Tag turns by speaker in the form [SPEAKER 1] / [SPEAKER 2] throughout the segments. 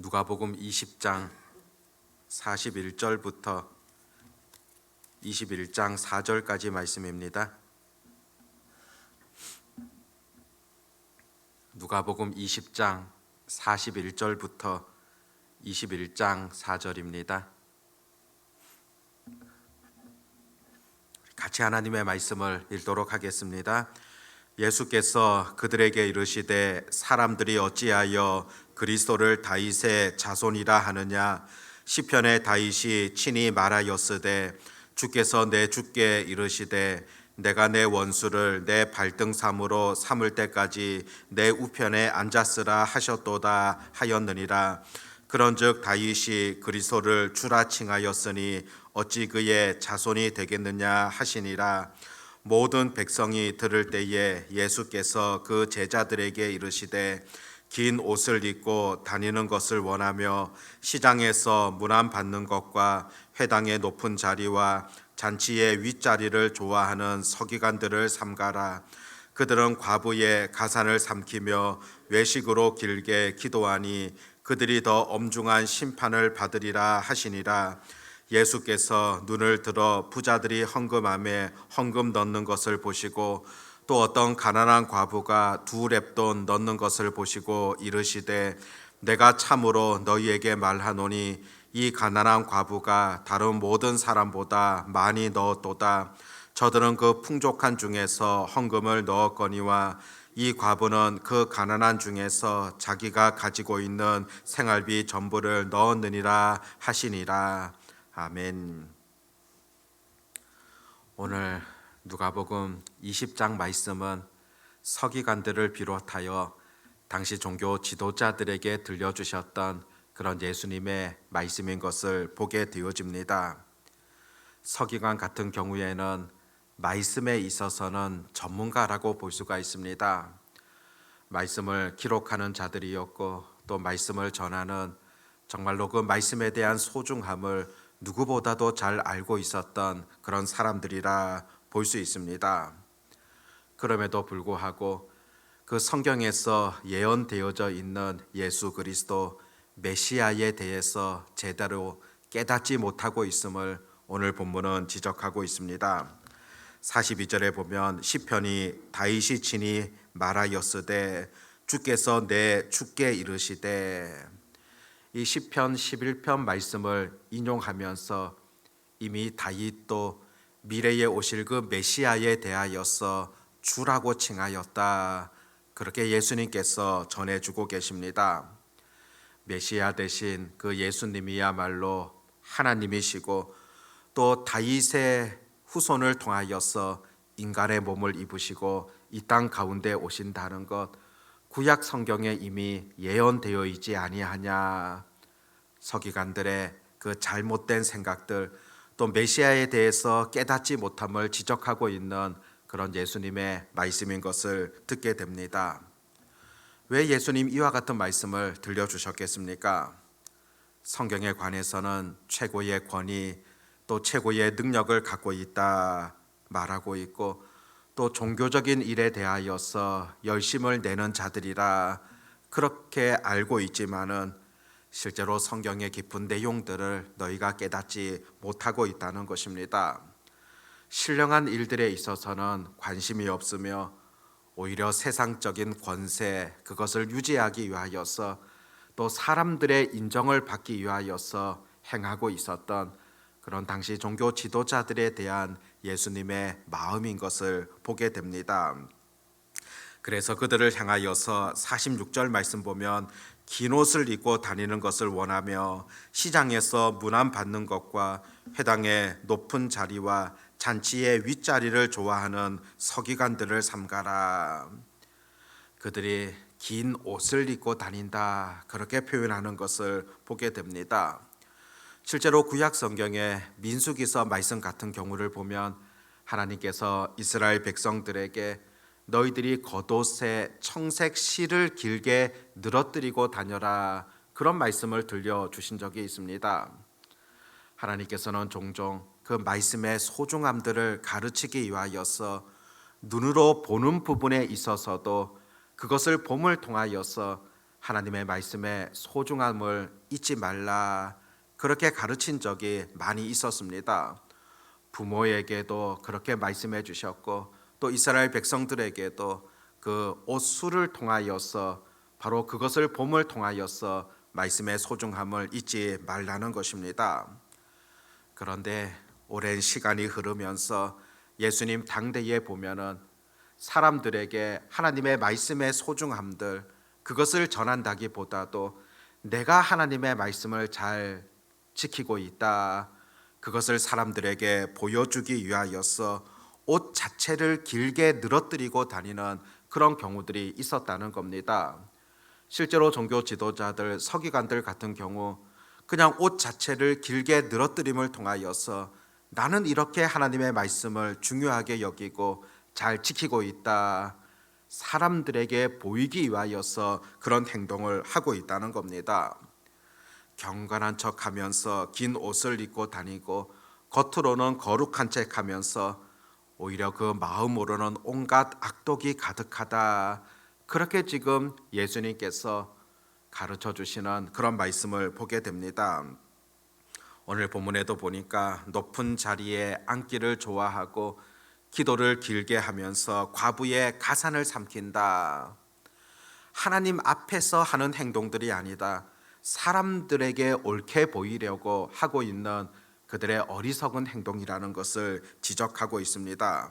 [SPEAKER 1] 누가복음 20장 41절부터 21장 4절까지 말씀입니다. 누가복음 20장 41절부터 21장 4절입니다. 같이 하나님의 말씀을 읽도록 하겠습니다. 예수께서 그들에게 이르시되 사람들이 어찌하여 그리스도를 다윗의 자손이라 하느냐. 시편의 다윗이 친히 말하였으되 주께서 내 주께 이르시되 내가 내 원수를 내 발등삼으로 삼을 때까지 내 우편에 앉았으라 하셨도다 하였느니라. 그런즉 다윗이 그리스도를 주라 칭하였으니 어찌 그의 자손이 되겠느냐 하시니라. 모든 백성이 들을 때에 예수께서 그 제자들에게 이르시되 긴 옷을 입고 다니는 것을 원하며 시장에서 문안 받는 것과 회당의 높은 자리와 잔치의 윗자리를 좋아하는 서기관들을 삼가라. 그들은 과부의 가산을 삼키며 외식으로 길게 기도하니 그들이 더 엄중한 심판을 받으리라 하시니라. 예수께서 눈을 들어 부자들이 헌금함에 헌금 넣는 것을 보시고 또 어떤 가난한 과부가 2렙돈 넣는 것을 보시고 이르시되 내가 참으로 너희에게 말하노니 이 가난한 과부가 다른 모든 사람보다 많이 넣었도다. 저들은 그 풍족한 중에서 헌금을 넣었거니와 이 과부는 그 가난한 중에서 자기가 가지고 있는 생활비 전부를 넣었느니라 하시니라. 아멘. 오늘 누가복음 20장 말씀은 서기관들을 비롯하여 당시 종교 지도자들에게 들려주셨던 그런 예수님의 말씀인 것을 보게 되어집니다. 서기관 같은 경우에는 말씀에 있어서는 전문가라고 볼 수가 있습니다. 말씀을 기록하는 자들이었고 또 말씀을 전하는 정말로 그 말씀에 대한 소중함을 누구보다도 잘 알고 있었던 그런 사람들이라 볼 수 있습니다. 그럼에도 불구하고 그 성경에서 예언되어져 있는 예수 그리스도 메시아에 대해서 제대로 깨닫지 못하고 있음을 오늘 본문은 지적하고 있습니다. 42절에 보면 시편이 다윗이 친히 말하였으되 주께서 내 주께 이르시되, 이 시편 11편 말씀을 인용하면서 이미 다윗도 미래에 오실 그 메시아에 대하여서 주라고 칭하였다, 그렇게 예수님께서 전해주고 계십니다. 메시아 대신 그 예수님이야말로 하나님이시고 또 다윗의 후손을 통하여서 인간의 몸을 입으시고 이 땅 가운데 오신다는 것, 구약 성경에 이미 예언되어 있지 아니하냐. 서기관들의 그 잘못된 생각들, 또 메시아에 대해서 깨닫지 못함을 지적하고 있는 그런 예수님의 말씀인 것을 듣게 됩니다. 왜 예수님 이와 같은 말씀을 들려주셨겠습니까? 성경에 관해서는 최고의 권위 또 최고의 능력을 갖고 있다 말하고 있고, 또 종교적인 일에 대하여서 열심을 내는 자들이라 그렇게 알고 있지만은 실제로 성경의 깊은 내용들을 너희가 깨닫지 못하고 있다는 것입니다. 신령한 일들에 있어서는 관심이 없으며 오히려 세상적인 권세, 그것을 유지하기 위하여서 또 사람들의 인정을 받기 위하여서 행하고 있었던 그런 당시 종교 지도자들에 대한 예수님의 마음인 것을 보게 됩니다. 그래서 그들을 향하여서 46절 말씀 보면 긴 옷을 입고 다니는 것을 원하며 시장에서 문안 받는 것과 회당의 높은 자리와 잔치의 윗자리를 좋아하는 서기관들을 삼가라. 그들이 긴 옷을 입고 다닌다, 그렇게 표현하는 것을 보게 됩니다. 실제로 구약 성경의 민수기서 말씀 같은 경우를 보면 하나님께서 이스라엘 백성들에게 너희들이 겉옷에 청색 실을 길게 늘어뜨리고 다녀라, 그런 말씀을 들려주신 적이 있습니다. 하나님께서는 종종 그 말씀의 소중함들을 가르치기 위하여서 눈으로 보는 부분에 있어서도 그것을 봄을 통하여서 하나님의 말씀의 소중함을 잊지 말라, 그렇게 가르친 적이 많이 있었습니다. 부모에게도 그렇게 말씀해 주셨고, 또 이스라엘 백성들에게도 그 옷수를 통하여서, 바로 그것을 봄을 통하여서 말씀의 소중함을 잊지 말라는 것입니다. 그런데 오랜 시간이 흐르면서 예수님 당대에 보면은 사람들에게 하나님의 말씀의 소중함들, 그것을 전한다기보다도 내가 하나님의 말씀을 잘 지키고 있다, 그것을 사람들에게 보여주기 위하여서 옷 자체를 길게 늘어뜨리고 다니는 그런 경우들이 있었다는 겁니다. 실제로 종교 지도자들, 서기관들 같은 경우 그냥 옷 자체를 길게 늘어뜨림을 통하여서 나는 이렇게 하나님의 말씀을 중요하게 여기고 잘 지키고 있다, 사람들에게 보이기 위하여서 그런 행동을 하고 있다는 겁니다. 경건한 척하면서 긴 옷을 입고 다니고 겉으로는 거룩한 척하면서 오히려 그 마음으로는 온갖 악독이 가득하다, 그렇게 지금 예수님께서 가르쳐 주시는 그런 말씀을 보게 됩니다. 오늘 본문에도 보니까 높은 자리에 앉기를 좋아하고 기도를 길게 하면서 과부의 가산을 삼킨다. 하나님 앞에서 하는 행동들이 아니다, 사람들에게 옳게 보이려고 하고 있는 그들의 어리석은 행동이라는 것을 지적하고 있습니다.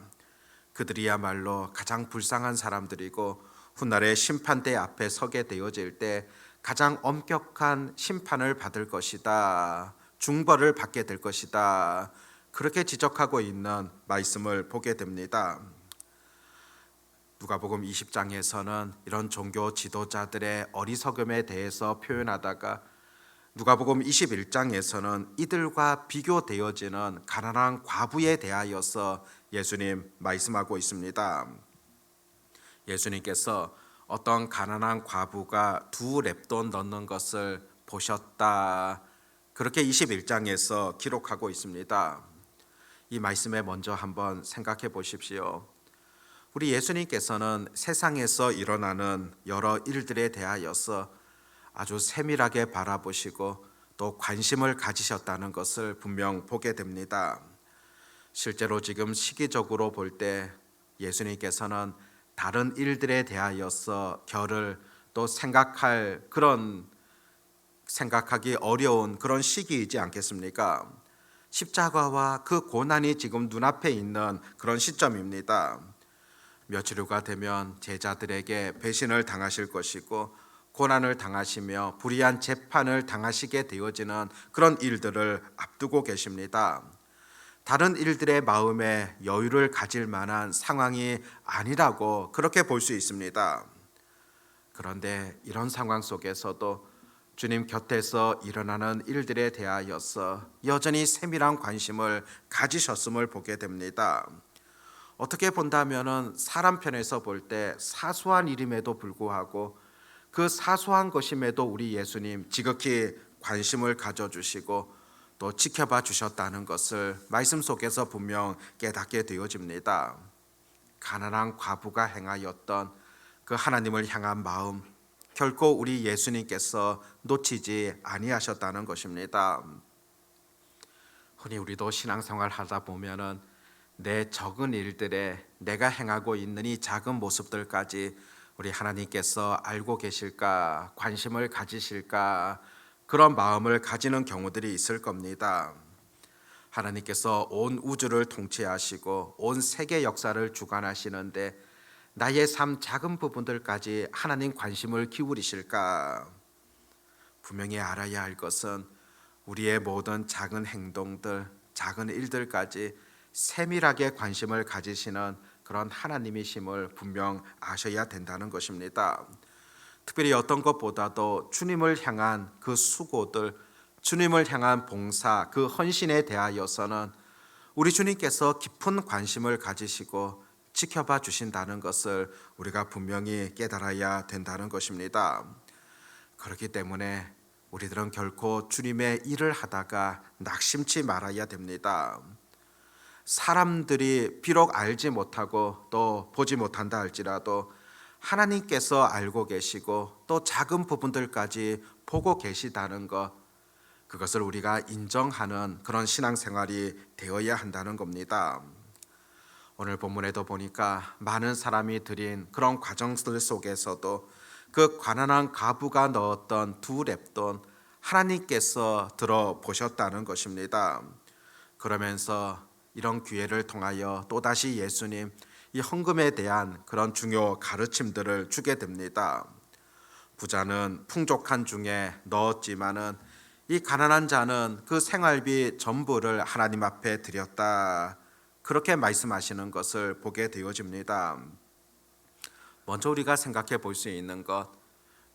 [SPEAKER 1] 그들이야말로 가장 불쌍한 사람들이고 훗날의 심판대 앞에 서게 되어질 때 가장 엄격한 심판을 받을 것이다, 중벌을 받게 될 것이다, 그렇게 지적하고 있는 말씀을 보게 됩니다. 누가복음 20장에서는 이런 종교 지도자들의 어리석음에 대해서 표현하다가 누가복음 21장에서는 이들과 비교되어지는 가난한 과부에 대하여서 예수님 말씀하고 있습니다. 예수님께서 어떤 가난한 과부가 2렙돈 넣는 것을 보셨다, 그렇게 21장에서 기록하고 있습니다. 이 말씀에 먼저 한번 생각해 보십시오. 우리 예수님께서는 세상에서 일어나는 여러 일들에 대하여서 아주 세밀하게 바라보시고 또 관심을 가지셨다는 것을 분명 보게 됩니다. 실제로 지금 시기적으로 볼 때 예수님께서는 다른 일들에 대하여서 결을 또 생각하기 어려운 그런 시기이지 않겠습니까? 십자가와 그 고난이 지금 눈앞에 있는 그런 시점입니다. 며칠 후가 되면 제자들에게 배신을 당하실 것이고 고난을 당하시며 불의한 재판을 당하시게 되어지는 그런 일들을 앞두고 계십니다. 다른 일들의 마음에 여유를 가질 만한 상황이 아니라고 그렇게 볼 수 있습니다. 그런데 이런 상황 속에서도 주님 곁에서 일어나는 일들에 대하여서 여전히 세밀한 관심을 가지셨음을 보게 됩니다. 어떻게 본다면은 사람 편에서 볼 때 사소한 일임에도 불구하고 그 사소한 것임에도 우리 예수님 지극히 관심을 가져주시고 또 지켜봐 주셨다는 것을 말씀 속에서 분명 깨닫게 되어집니다. 가난한 과부가 행하였던 그 하나님을 향한 마음, 결코 우리 예수님께서 놓치지 아니하셨다는 것입니다. 흔히 우리도 신앙생활 하다 보면은 내 적은 일들에 내가 행하고 있는 이 작은 모습들까지 우리 하나님께서 알고 계실까, 관심을 가지실까, 그런 마음을 가지는 경우들이 있을 겁니다. 하나님께서 온 우주를 통치하시고 온 세계 역사를 주관하시는데 나의 삶 작은 부분들까지 하나님 관심을 기울이실까? 분명히 알아야 할 것은 우리의 모든 작은 행동들, 작은 일들까지 세밀하게 관심을 가지시는 그런 하나님이심을 분명 아셔야 된다는 것입니다. 특별히 어떤 것보다도 주님을 향한 그 수고들, 주님을 향한 봉사, 그 헌신에 대하여서는 우리 주님께서 깊은 관심을 가지시고 지켜봐 주신다는 것을 우리가 분명히 깨달아야 된다는 것입니다. 그렇기 때문에 우리들은 결코 주님의 일을 하다가 낙심치 말아야 됩니다. 사람들이 비록 알지 못하고 또 보지 못한다 할지라도 하나님께서 알고 계시고 또 작은 부분들까지 보고 계시다는 것, 그것을 우리가 인정하는 그런 신앙생활이 되어야 한다는 겁니다. 오늘 본문에도 보니까 많은 사람이 드린 그런 과정들 속에서도 그 가난한 과부가 넣었던 두 렙돈 하나님께서 들어보셨다는 것입니다. 그러면서 이런 기회를 통하여 또다시 예수님 이 헌금에 대한 그런 중요 가르침들을 주게 됩니다. 부자는 풍족한 중에 넣었지만은 이 가난한 자는 그 생활비 전부를 하나님 앞에 드렸다. 그렇게 말씀하시는 것을 보게 되어집니다. 먼저 우리가 생각해 볼 수 있는 것,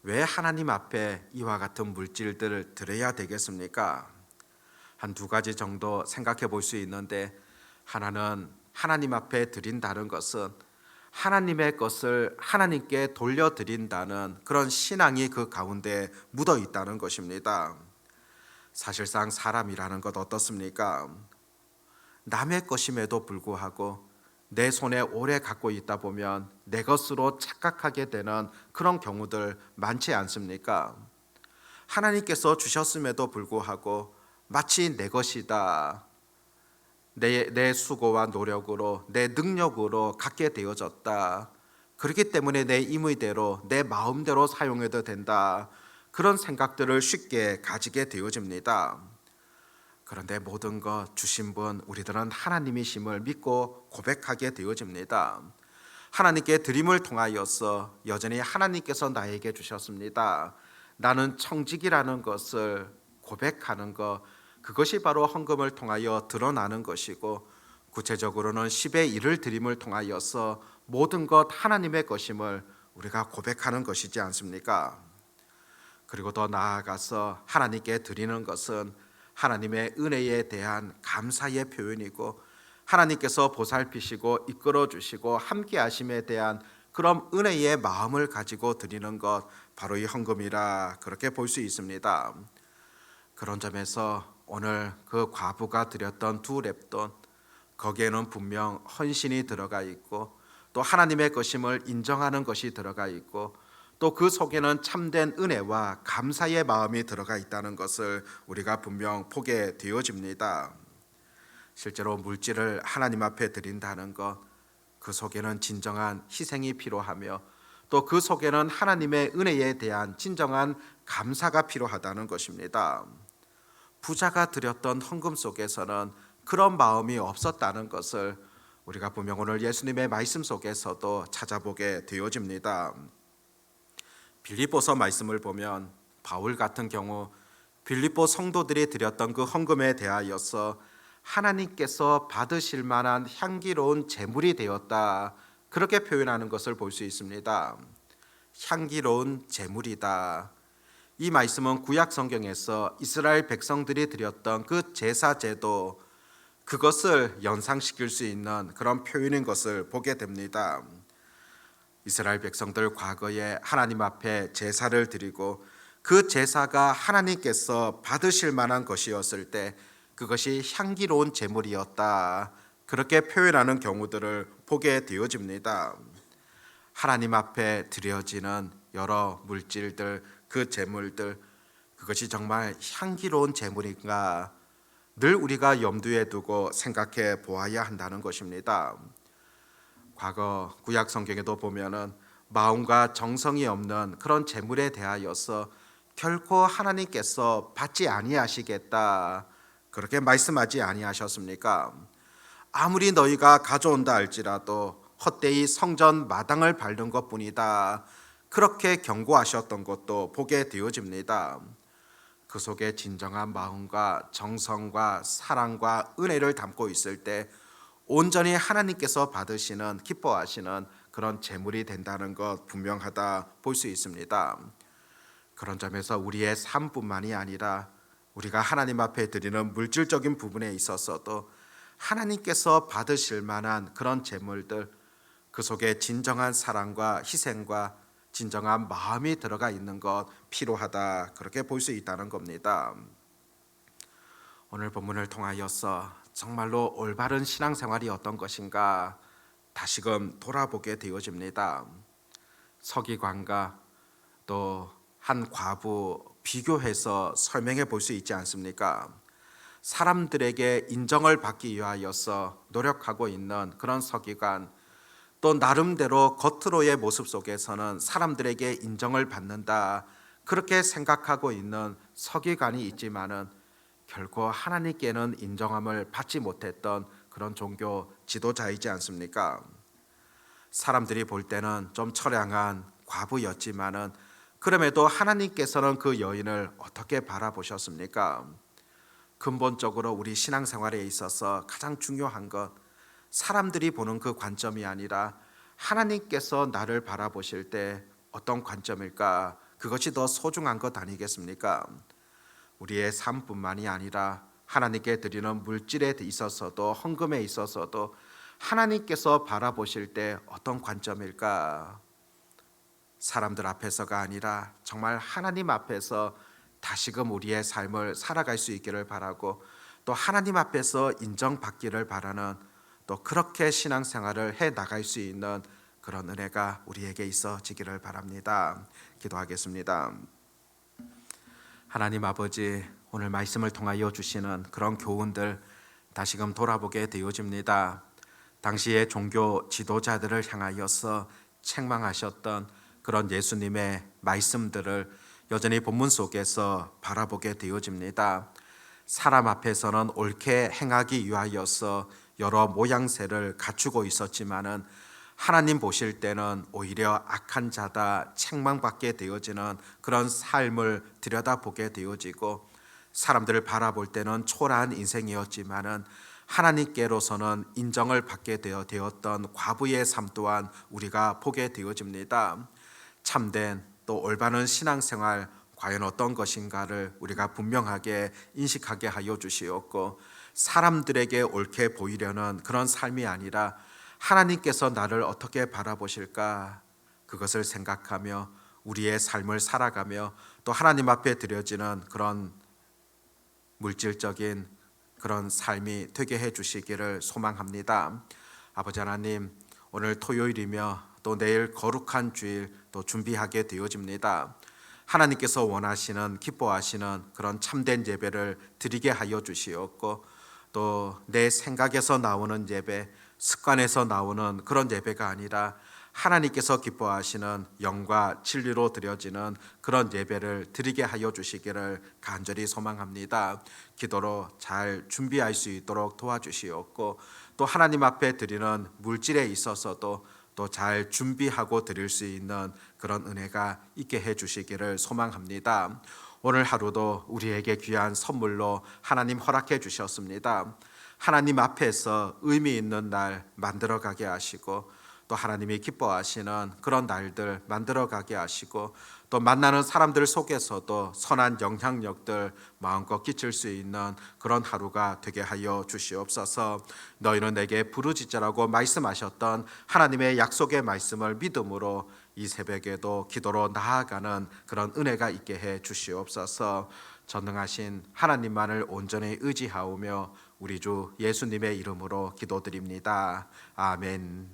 [SPEAKER 1] 왜 하나님 앞에 이와 같은 물질들을 드려야 되겠습니까? 한 두 가지 정도 생각해 볼 수 있는데, 하나는 하나님 앞에 드린다는 것은 하나님의 것을 하나님께 돌려드린다는 그런 신앙이 그 가운데 묻어 있다는 것입니다. 사실상 사람이라는 것 어떻습니까? 남의 것임에도 불구하고 내 손에 오래 갖고 있다 보면 내 것으로 착각하게 되는 그런 경우들 많지 않습니까? 하나님께서 주셨음에도 불구하고 마치 내 것이다, 내 수고와 노력으로 내 능력으로 갖게 되어졌다, 그렇기 때문에 내 임의대로 내 마음대로 사용해도 된다, 그런 생각들을 쉽게 가지게 되어집니다. 그런데 모든 것 주신 분, 우리들은 하나님이심을 믿고 고백하게 되어집니다. 하나님께 드림을 통하여서 여전히 하나님께서 나에게 주셨습니다, 나는 청직이라는 것을 고백하는 것, 그것이 바로 헌금을 통하여 드러나는 것이고, 구체적으로는 10의 1을 드림을 통하여서 모든 것 하나님의 것임을 우리가 고백하는 것이지 않습니까? 그리고 더 나아가서 하나님께 드리는 것은 하나님의 은혜에 대한 감사의 표현이고, 하나님께서 보살피시고 이끌어 주시고 함께 하심에 대한 그런 은혜의 마음을 가지고 드리는 것, 바로 이 헌금이라 그렇게 볼 수 있습니다. 그런 점에서 오늘 그 과부가 드렸던 두 렙돈, 거기에는 분명 헌신이 들어가 있고 또 하나님의 것임을 인정하는 것이 들어가 있고 또 그 속에는 참된 은혜와 감사의 마음이 들어가 있다는 것을 우리가 분명 보게 되어집니다. 실제로 물질을 하나님 앞에 드린다는 것, 그 속에는 진정한 희생이 필요하며 또 그 속에는 하나님의 은혜에 대한 진정한 감사가 필요하다는 것입니다. 부자가 드렸던 헌금 속에서는 그런 마음이 없었다는 것을 우리가 분명 오늘 예수님의 말씀 속에서도 찾아보게 되어집니다. 빌립보서 말씀을 보면 바울 같은 경우 빌립보 성도들이 드렸던 그 헌금에 대하여서 하나님께서 받으실 만한 향기로운 제물이 되었다, 그렇게 표현하는 것을 볼 수 있습니다. 향기로운 제물이다. 이 말씀은 구약 성경에서 이스라엘 백성들이 드렸던 그 제사 제도, 그것을 연상시킬 수 있는 그런 표현인 것을 보게 됩니다. 이스라엘 백성들 과거에 하나님 앞에 제사를 드리고 그 제사가 하나님께서 받으실 만한 것이었을 때 그것이 향기로운 제물이었다, 그렇게 표현하는 경우들을 보게 되어집니다. 하나님 앞에 드려지는 여러 물질들, 그 제물들, 그것이 정말 향기로운 제물인가 늘 우리가 염두에 두고 생각해 보아야 한다는 것입니다. 과거 구약 성경에도 보면은 마음과 정성이 없는 그런 제물에 대하여서 결코 하나님께서 받지 아니하시겠다, 그렇게 말씀하지 아니하셨습니까? 아무리 너희가 가져온다 할지라도 헛되이 성전 마당을 밟는 것뿐이다, 그렇게 경고하셨던 것도 보게 되어집니다. 그 속에 진정한 마음과 정성과 사랑과 은혜를 담고 있을 때 온전히 하나님께서 받으시는, 기뻐하시는 그런 제물이 된다는 것 분명하다 볼 수 있습니다. 그런 점에서 우리의 삶뿐만이 아니라 우리가 하나님 앞에 드리는 물질적인 부분에 있어서도 하나님께서 받으실 만한 그런 제물들, 그 속에 진정한 사랑과 희생과 진정한 마음이 들어가 있는 것 필요하다, 그렇게 볼 수 있다는 겁니다. 오늘 본문을 통하여서 정말로 올바른 신앙생활이 어떤 것인가 다시금 돌아보게 되어집니다. 서기관과 또 한 과부 비교해서 설명해 볼 수 있지 않습니까? 사람들에게 인정을 받기 위하여서 노력하고 있는 그런 서기관, 또 나름대로 겉으로의 모습 속에서는 사람들에게 인정을 받는다 그렇게 생각하고 있는 서기관이 있지만은 결코 하나님께는 인정함을 받지 못했던 그런 종교 지도자이지 않습니까? 사람들이 볼 때는 좀 처량한 과부였지만은 그럼에도 하나님께서는 그 여인을 어떻게 바라보셨습니까? 근본적으로 우리 신앙생활에 있어서 가장 중요한 것, 사람들이 보는 그 관점이 아니라 하나님께서 나를 바라보실 때 어떤 관점일까? 그것이 더 소중한 것 아니겠습니까? 우리의 삶뿐만이 아니라 하나님께 드리는 물질에 있어서도, 헌금에 있어서도 하나님께서 바라보실 때 어떤 관점일까? 사람들 앞에서가 아니라 정말 하나님 앞에서 다시금 우리의 삶을 살아갈 수 있기를 바라고, 또 하나님 앞에서 인정받기를 바라는, 또 그렇게 신앙생활을 해 나갈 수 있는 그런 은혜가 우리에게 있어지기를 바랍니다. 기도하겠습니다. 하나님 아버지, 오늘 말씀을 통하여 주시는 그런 교훈들 다시금 돌아보게 되어집니다. 당시의 종교 지도자들을 향하여서 책망하셨던 그런 예수님의 말씀들을 여전히 본문 속에서 바라보게 되어집니다. 사람 앞에서는 옳게 행하기 위하여서 여러 모양새를 갖추고 있었지만은 하나님 보실 때는 오히려 악한 자다 책망받게 되어지는 그런 삶을 들여다보게 되어지고, 사람들을 바라볼 때는 초라한 인생이었지만은 하나님께로서는 인정을 받게 되었던 과부의 삶 또한 우리가 보게 되어집니다. 참된 또 올바른 신앙생활 과연 어떤 것인가를 우리가 분명하게 인식하게 하여 주시옵고, 사람들에게 옳게 보이려는 그런 삶이 아니라 하나님께서 나를 어떻게 바라보실까, 그것을 생각하며 우리의 삶을 살아가며 또 하나님 앞에 드려지는 그런 물질적인 그런 삶이 되게 해 주시기를 소망합니다. 아버지 하나님, 오늘 토요일이며 또 내일 거룩한 주일 또 준비하게 되어집니다. 하나님께서 원하시는, 기뻐하시는 그런 참된 예배를 드리게 하여 주시옵고, 또 내 생각에서 나오는 예배, 습관에서 나오는 그런 예배가 아니라 하나님께서 기뻐하시는 영과 진리로 드려지는 그런 예배를 드리게 하여 주시기를 간절히 소망합니다. 기도로 잘 준비할 수 있도록 도와주시옵고, 또 하나님 앞에 드리는 물질에 있어서도 또 잘 준비하고 드릴 수 있는 그런 은혜가 있게 해 주시기를 소망합니다. 오늘 하루도 우리에게 귀한 선물로 하나님 허락해 주셨습니다. 하나님 앞에서 의미 있는 날 만들어 가게 하시고, 또 하나님이 기뻐하시는 그런 날들 만들어 가게 하시고, 또 만나는 사람들 속에서도 선한 영향력들 마음껏 끼칠 수 있는 그런 하루가 되게 하여 주시옵소서. 너희는 내게 부르짖으라고 말씀하셨던 하나님의 약속의 말씀을 믿음으로 이 새벽에도 기도로 나아가는 그런 은혜가 있게 해 주시옵소서. 전능하신 하나님만을 온전히 의지하오며 우리 주 예수님의 이름으로 기도드립니다. 아멘.